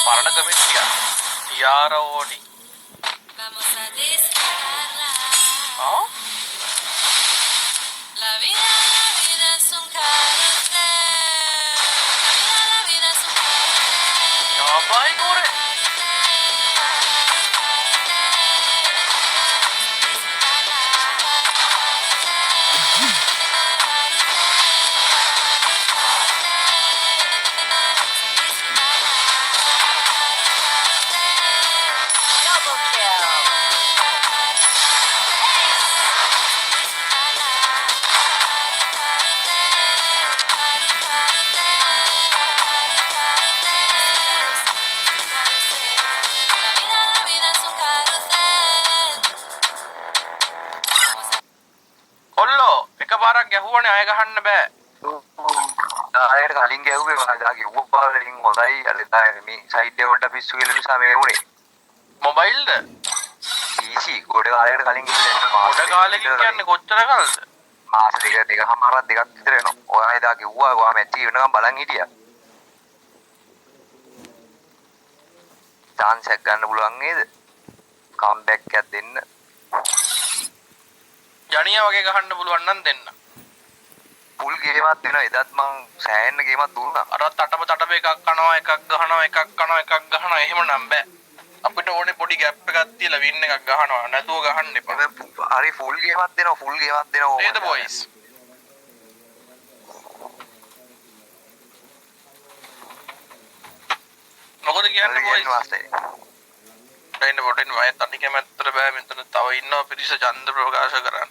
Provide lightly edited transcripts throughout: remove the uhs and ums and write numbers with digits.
පරණ කමෙන්ට් ටික. ටිආර් ඕඩි. ආ? La vida es un carrusel. La vida es un carrusel. Yabai kore. පාරක් ගැහුවනේ අය ගහන්න බෑ. ආයෙත් කලින් ගැහුවේ මහදාගේ උපපාවලින් හොඳයි අලෙතාවේ මේ සයිඩ් එක වලට පිස්සු කියලා නිසා මේ වුනේ. මොබයිල්ද? PC ගොඩ කාලයකට කලින් ගිහින් ගොඩ කාලෙකින් කියන්නේ කොච්චර කාලද? මාස දෙකමාරක් දෙකක් විතර වෙනවා. ඔයා එදා කිව්වා ඔයා මැච් එක වෙනකම් බලන් හිටියා. chance එකක් ගන්න පුළුවන් නේද? කම්බැක් එකක් දෙන්න. ජනියා වගේ ගහන්න පුළුවන් නම් දෙන්න. ෆුල් ගේමක් දෙනවා. එදත් මං සෑහෙන ගේමක් දුන්නා. අරත් අටම එකක් කනවා එකක් ගහනවා එකක් කනවා එකක් ගහනවා එහෙම නම් බෑ. අපිට ඕනේ පොඩි ગેප් එකක් තියලා වින් එකක් ගහනවා. නැතුව ගහන්න එපා. හරි ෆුල් ගේමක් දෙනවා. ෆුල් ගේමක් දෙනවා. නේද බොයිස්? මොකද කියන්නේ බොයිස්? එන්න පොඩෙන් වය තනි කැමැත්තට බෑ මෙතන තව ඉන්නවා පිරිස ඡන්ද ප්‍රකාශ කරන්න.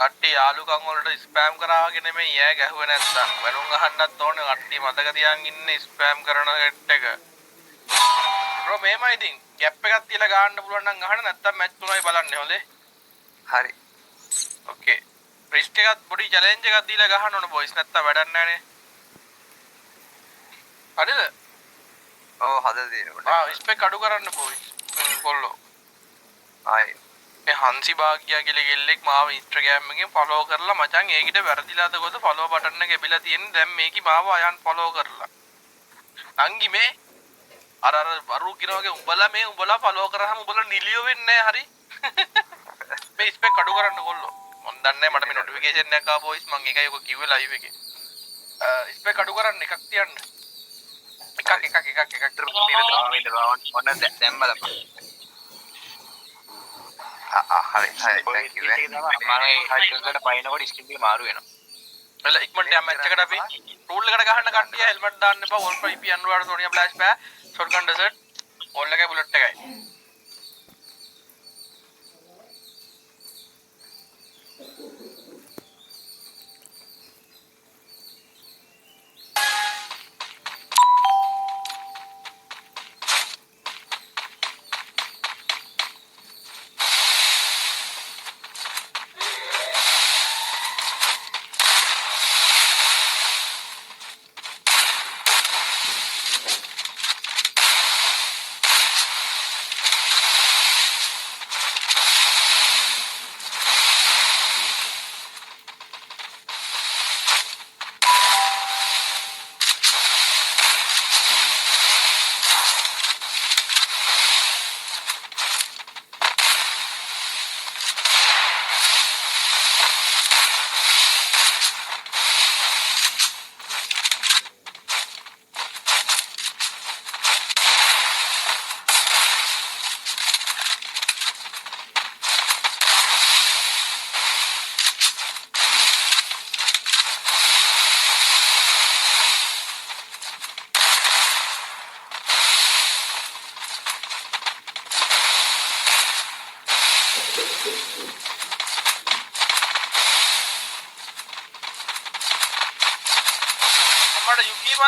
කට්ටිය යාළුකම් වලට ස්පෑම් කරාගෙන නෙමෙයි ඈ ගැහුවේ නැත්තම් වැරුම් අහන්නත් ඕනේ කට්ටිය මතක තියාගෙන ඉන්නේ ස්පෑම් කරන හෙට් එක. බ්‍රෝ මේමයි ඉතින් ගැප් එකක් තියලා ගන්න පුළුවන් නම් අහන්න නැත්තම් මැච් තුනයි බලන්නේ හොඳේ. හරි. ඕකේ. රිස්ක් එකක් පොඩි චැලෙන්ජ් එකක් දීලා ගහන්න ඕන බොයිස් නැත්තම් වැඩක් නැහනේ. හරිද? ඔව් හදලා දෙනවා. ස්පෙක් අඩු කරන්න බොයිස්. කොල්ලෝ. ආයි මේ හන්සි භාග්‍යයා කියලා කෙල්ලෙක් මාව ඉන්ස්ටාග්‍රෑම් එකෙන් ෆලෝ කරලා මචං ඒකිට වැරදිලාද කොහොද ෆලෝ බටන් එක එබිලා තියෙන්නේ දැන් මේකි මාව අයන් ෆලෝ කරලා. අංගි මේ අර වරු කිනවගේ උඹලා ෆලෝ කරාම උඹලා නිලියෝ වෙන්නේ නැහැ හරි. මේ ස්පෙක් අඩු කරන්න කොල්ලෝ. මන් දන්නේ මට මේ නොටිෆිකේෂන් එකක් ආව වොයිස් මං ඒකයි ඔක කිව්වේ ලයිව් එකේ. ස්පෙක් අඩු කරන්න එකක් තියන්න. එකක් ඔන්න දැන් බලන්න. හරි thank you මම හයිට්කට පයින්නකොට ස්කින් එක මාරු වෙනවා. එල ඉක්මනට යම් මැච් එකට අපි රූල් එකට ගහන්න කට්ටිය හෙල්මට් දාන්න එපා. වොල් ප්‍රයිපි අන්වර්ඩ් සෝනියා ෆ්ලෑෂ් බෑ ෂොට්ගන් ඩෙසර්ට් ඕල් එකයි බුලට් එකයි.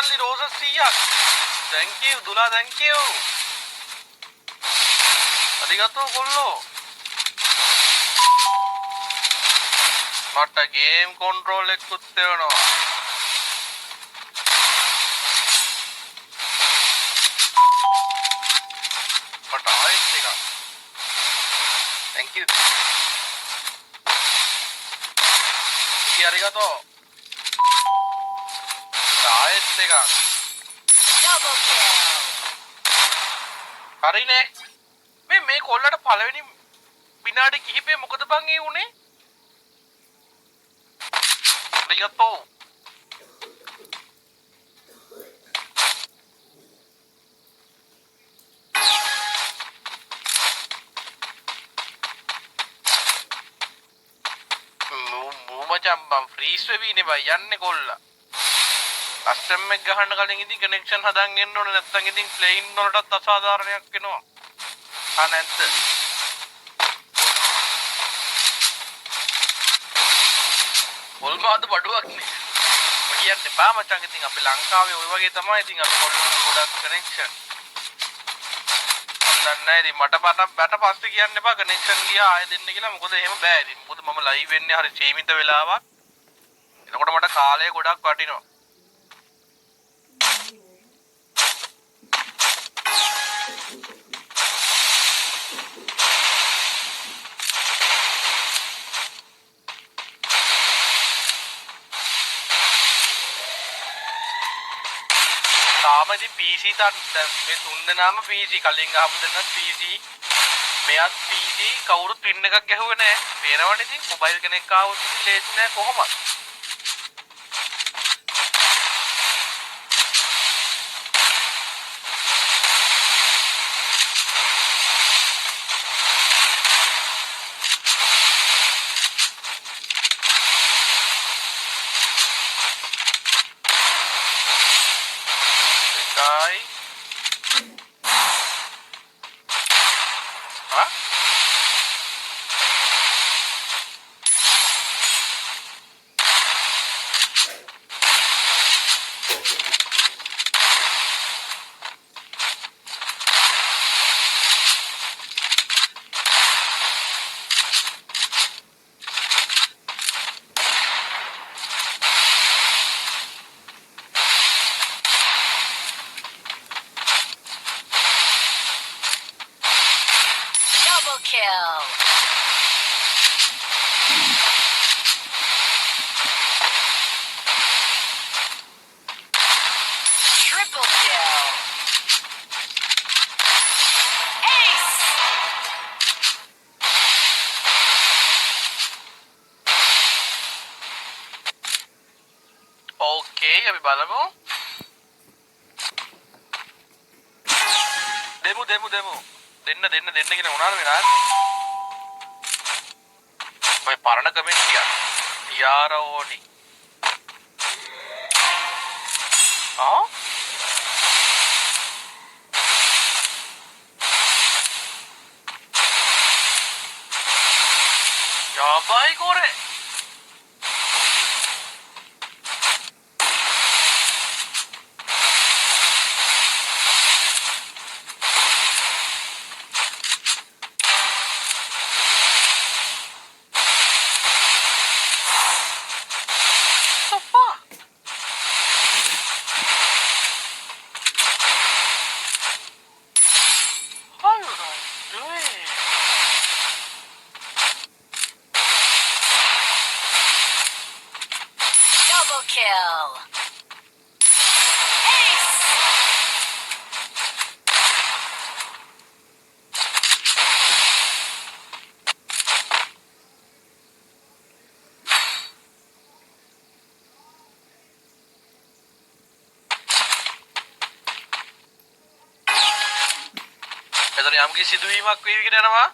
Only roses siyak. Thank you, Dula, thank you. Arigato, kollo. Not a game control ekkutte no. But I think. Thank you. Pergi arigato. ආයෙත් එකක්. Double kill. හරිනේ. මේ කොල්ලට පළවෙනි විනාඩි කිහිපේ මොකද බං ඒ උනේ? arigato. මචං බං ෆ්‍රීස් වෙවිනේ බං යන්නේ කොල්ලා. කස්ටම් එක ගහන්න කලින් ඉතින් කනෙක්ෂන් හදාගෙන එන්න ඕනේ නැත්නම් ඉතින් ප්ලේන් වලටත් අසාධාරණයක් වෙනවා. නැද්ද? ඔල්මාද බඩුවක් නේ. කියන්න එපා මචං ඉතින් අපි ලංකාවේ ওই වගේ තමයි ඉතින් අපි කොල්ලන්ට ගොඩක් කනෙක්ෂන්. දන්නේ ඉතින් මට පස්සේ කියන්න එපා කනෙක්ෂන් ගියා ආයෙ දෙන්න කියලා මොකද එහෙම බෑ ඉතින්. මොකද මම ලයිව් වෙන්නේ හරි සීමිත වෙලාවක්. එතකොට මට කාලය ගොඩක් වටිනවා. තාම ඉතින් PC මේ තුන් දෙනාම PC කලින් ආපු දෙන්නත් PC මෙයත් PC කවුරුත් පින් එකක් ගැහුවේ නැහැ. පේනවනේ ඉතින් මොබයිල් කෙනෙක් ආවොත් ඉතින් ලේසි නෑ කොහොමද? Kill. Triple kill. Ace. Okay, අපි බලමු. දෙමු. දෙන්න කියලා මොනවාද වෙනාද? ඔය පරණ කමෙන්ට් ටික. යාරෝනි. याबाई कोरे Kill. Ace. එතන යම් කිසි සිදුවීමක් වේවිගෙන යනවා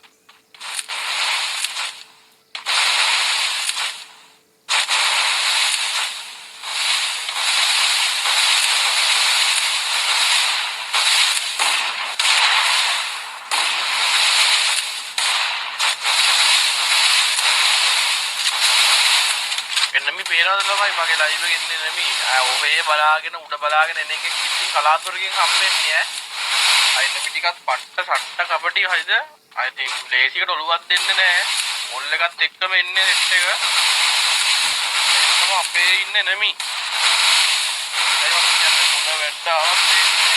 එන්නමි පේනවද ළමයි මගේ ලයිව් එකේ ඉන්නේ නෙමෙයි ඔහේ බලාගෙන උඩ බලාගෙන එන එකෙක් ඉතින් කලාතුරකින් හම්බෙන්නේ ඈ අයි නෙමෙයි ටිකක් පට්ට සට්ට කපටි හරිද අයි ඉතින් ලේසියකට ඔලුවක් දෙන්නේ නැහැ මොල් එකත් එක්කම එන්නේ නෙට් එක ඒකම අපේ ඉන්නේ නෙමෙයි ඒ වගේ කියන්නේ මොන වැට්ටාවක්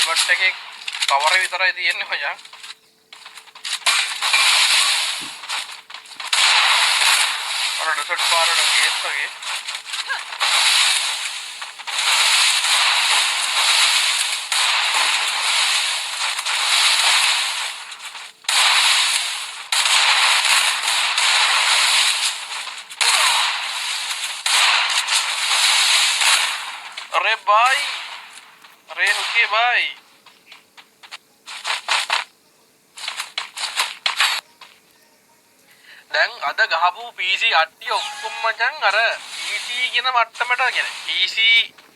helmet එකේ cover එක විතරයි තියෙන්නේ මචං. අර desert පාරට ගේස් වගේ. अरे भाई अरे ओके भाई දැන් අද ගහපු PC අට්ටිය ඔක්කොම මචං අර PC කියන මට්ටමට කියන්නේ PC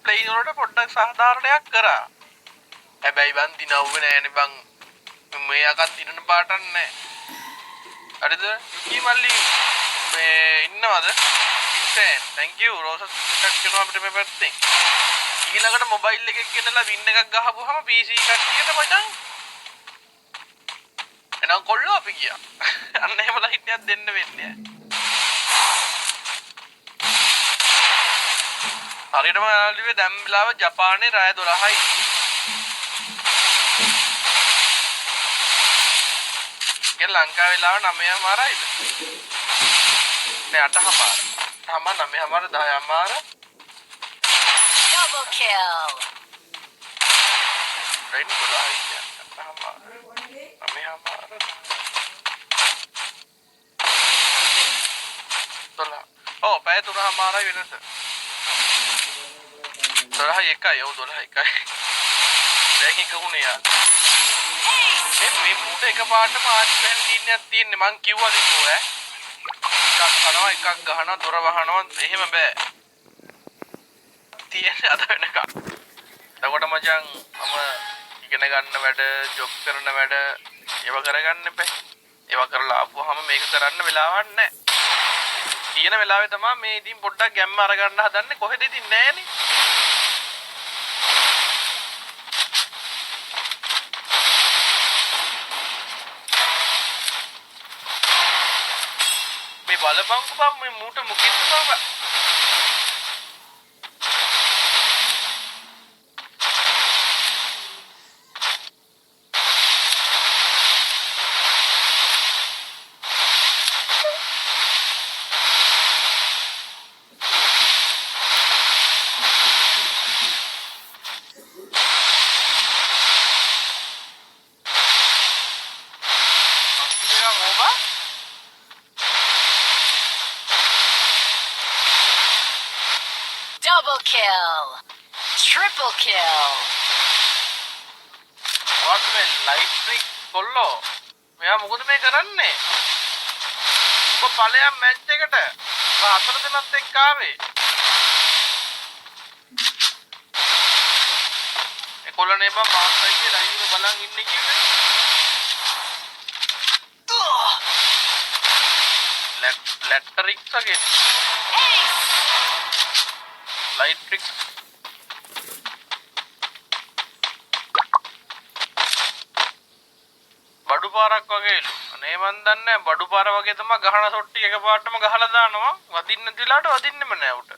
ප්ලේන් වලට පොඩ්ඩක් සාධාරණයක් කරා. හැබැයි බන් දිනවුවේ නෑනේ බං. මේ යකන් දිනන පාටක් නෑ. හරිද? යුකි මල්ලි මේ ඉන්නවද? ඉන්සෙන් thank you රෝසස් එකක් කරනවා අපිට මේ පැත්තෙන්. ඊළඟට මොබයිල් එකක් ගෙනලා වින් එකක් ගහපුවාම PC කට්ටියට මචං එනම් කොල්ලෝ අපි ගියා. අන්න එහෙම ලයිට් එකක් දෙන්න වෙන්නේ. හරියටම ආලිවේ දැන් වෙලාව ජපානයේ රාය 12යි. ගෙල ලංකාවේ වෙලාව 9:00යිද? නෑ 8:00. 9:00 10:00. Double kill. Rain boleh ya. Oh, payah tu dah marah ini tu. Dolah ikai, oh dolah ikai. Dengi kau ni ya. Me muda එක පාටම ආච්චි වෙන තියෙන්නේ මං කිව්වා ලිකෝ ඈ. එකක් කරනවා එකක් ගහනවා දොර වහනවා එහෙම බෑ. තියෙන්නේ අද වෙනකම්. එතකොට මචං මම ඉගෙන ගන්න වැඩ, ජොබ් කරන වැඩ ඒව කරගන්න බෑ. ඒව කරලා ආපුවාම මේක කරන්න වෙලාවක් නැහැ. තියෙන වෙලාවේ තමයි මේ ඉතින් පොඩ්ඩක් ගැම්ම අරගන්න හදන්නේ කොහෙද ඉතින් නැහනේ. මේ බලපංකු බම් මේ මූට මුකින්ද බබා. Double kill. Triple kill. What මේ ලයිට් ට්‍රික් කොල්ලෝ මෙයා මොකද මේ කරන්නේ? ඔබ ඵලයන් මැච් එකට හතර දෙනෙක් එක්ක ආවේ. ඒ කොල්ලනේ බා මාස්ටර්ගේ ලයිව් එක බලන් ඉන්නේ කිව්වේ. ලැට්‍රික්ස් වගේ. ලයිට් ට්‍රික් බඩු පාරක් වගේලු. අනේ මන් දන්නේ බඩු පාර වගේ තමයි ගහන සොට්ටි එකපාරටම ගහලා දානවා. වදින්න දිලාට වදින්නෙම නෑ උට.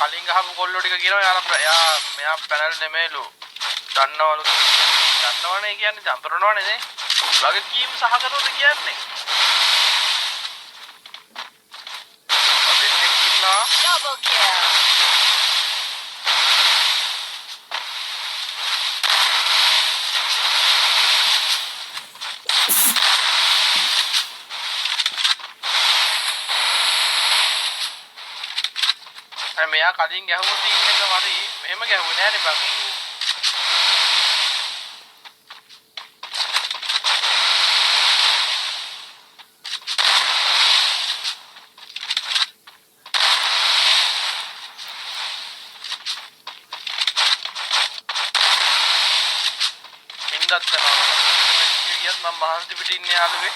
කලින් ගහපු කොල්ලෝ ටික කියනවා යාලා මෙයා පැනල් නෙමෙයිලු. දන්නවලු. දන්නවනේ කියන්නේ ජම්පරනවනේ නේ. වගේ කීම් සහගතවද කියන්නේ. දෙන්නෙක් ඉන්නවා. Double kill. මෙයා කලින් ගැහුව සීන් එක හරි මෙහෙම ගැහුවේ නෑනේ බං. ඉන්නත් කරනවා. ගියත් මම මහන්සි පිටින් ඉන්නේ යාළුවේ.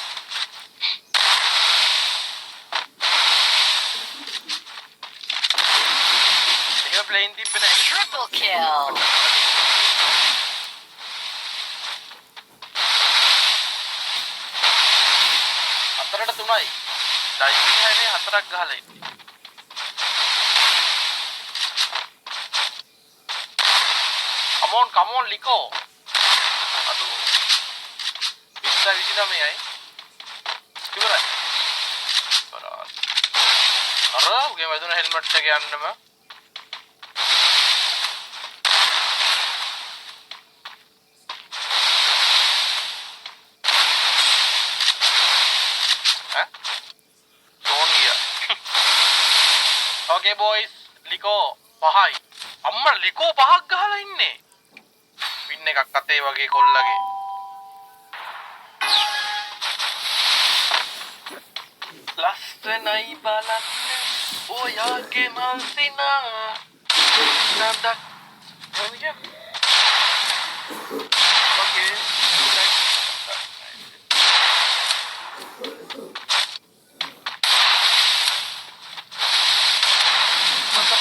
ඒක ප්ලේන් තිබ්බේ නෑ. Triple kill. හතරට 3යි. ඩයිවිං හැනේ 4ක් ගහලා ඉන්නේ. Come on Liko. අදෝ. 29යි. ඉවරයි. අර උගේ වදුන හෙල්මට් එක යන්නම. Okay boys, Liko 5යි. අම්මා Liko 5ක් ගහලා ඉන්නේ. වින් එකක් අතේ වගේ කොල්ලගේ. ලස්සනයි බලන්න ඔයාගේ මල්සිනා නන්දක් okay.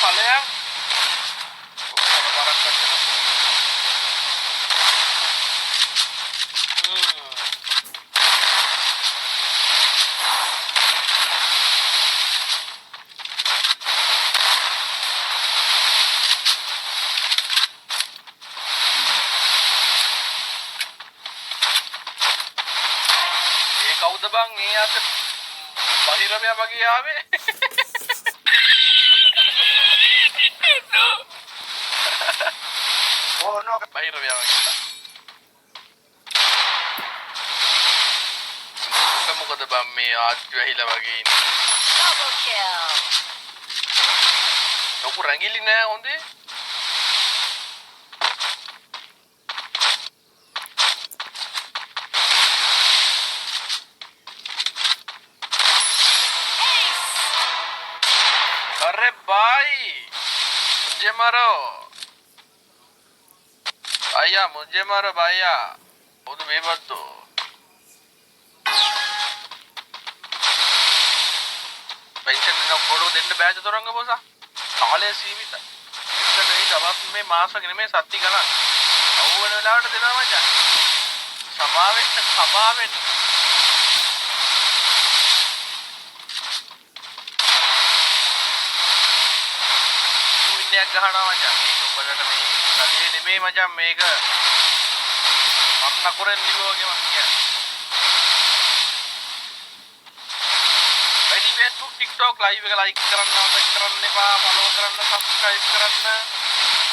Palea. Ye kauda bang me ate bahirama wage aave. Oh no, bahira vaya kita. මොකද බම් මේ ආච්චි වෙහිලා වගේ ඉන්නේ. Double kill. ලොකු රැඟිලි නෑ හොඳේ. अरे भाई मुझे मारो भैया मुझे मारो भैया वो तो बेबस तो पेंशन ना फोटो देने बैच तो रंग बोसा काले सीमित इतना नहीं दबाव में मास वगैरह में सत्ती कला वो ने लावट देना मजा समावेश ගහනවා මචං මේක ඔබලට මේ කලියේ නෙමෙයි මචං මේක අන්න කරෙන් ලියෝ වගේ මම කියන්නේ. වැඩි Facebook TikTok live එක like කරන්න අවශ්‍ය කරන්න එපා follow කරන්න subscribe කරන්න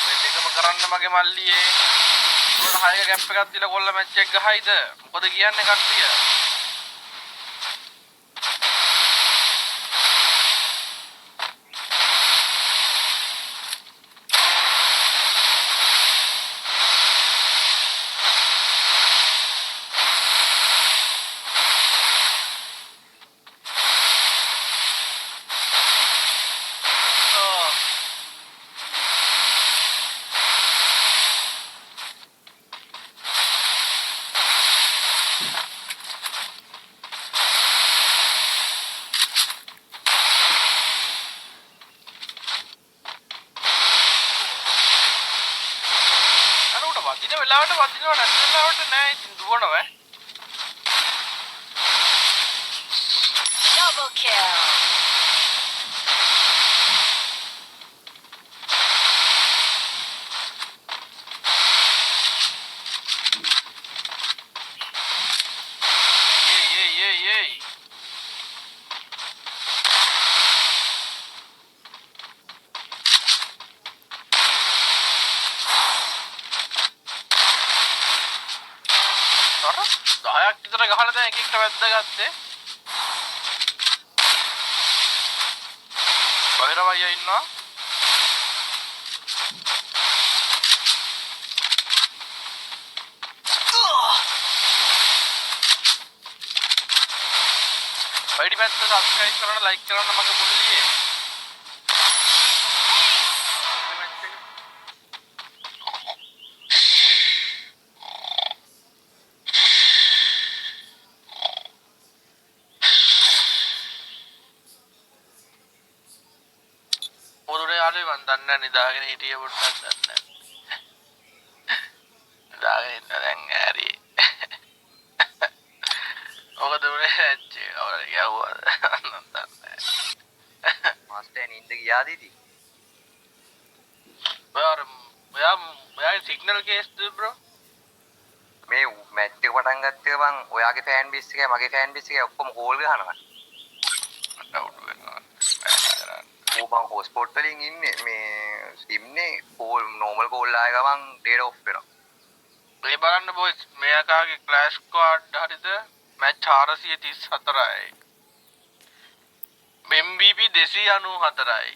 මේ දෙකම කරන්න මගේ මල්ලියේ උඩට 6ක gap එකක් දීලා කොල්ල match එක ගහයිද මොකද කියන්නේ කට්ටිය. වදින වෙලාවට වදිනවා නැති වෙලාවට නෑ ඉතින් දුවනවා. Double kill. Yay. දහයක් විතර ගහලා දැන් එක එක වැද්දගත්තේ. බහිරවයියා ඉන්නවා. පැත්ත සබ්ස්ක්‍රයිබ් කරන්න ලයික් කරන්න මගේ මුල්ලියේ පොදුරේ යාළුවේ මන් දන්නේ නැහැ නිදාගෙන හිටියේ පොඩ්ඩක් දන්නේ නැහැ නිදාගෙන ඉන්න දැන් ඇරි ඔක දුරේ ඇච්චි අවර යවුවා මාස්ටර් නින්ද ගියාද ඉතින්? ඔයා සිග්නල් කේස්ද බ්‍රෝ මේ මැච් එක පටන් ගත්තේ බං ඔයාගේ ෆෑන් බේස් එකයි මගේ ෆෑන් බේස් එකයි ඔක්කොම කෝල් ගහනවා. ඩවුට් වෙනවා ඕ බං හොස්පොට් වලින් ඉන්නේ මේ සිම්නේ කෝල් නෝමල් කෝල් ආය ගමන් ඩේටා ඔෆ් වෙනවා. මේ බලන්න බොයිස් මෙයාකාගේ ක්ලෑෂ් ස්ක්වාඩ් හරිද මැච් 434යි MVP 294යි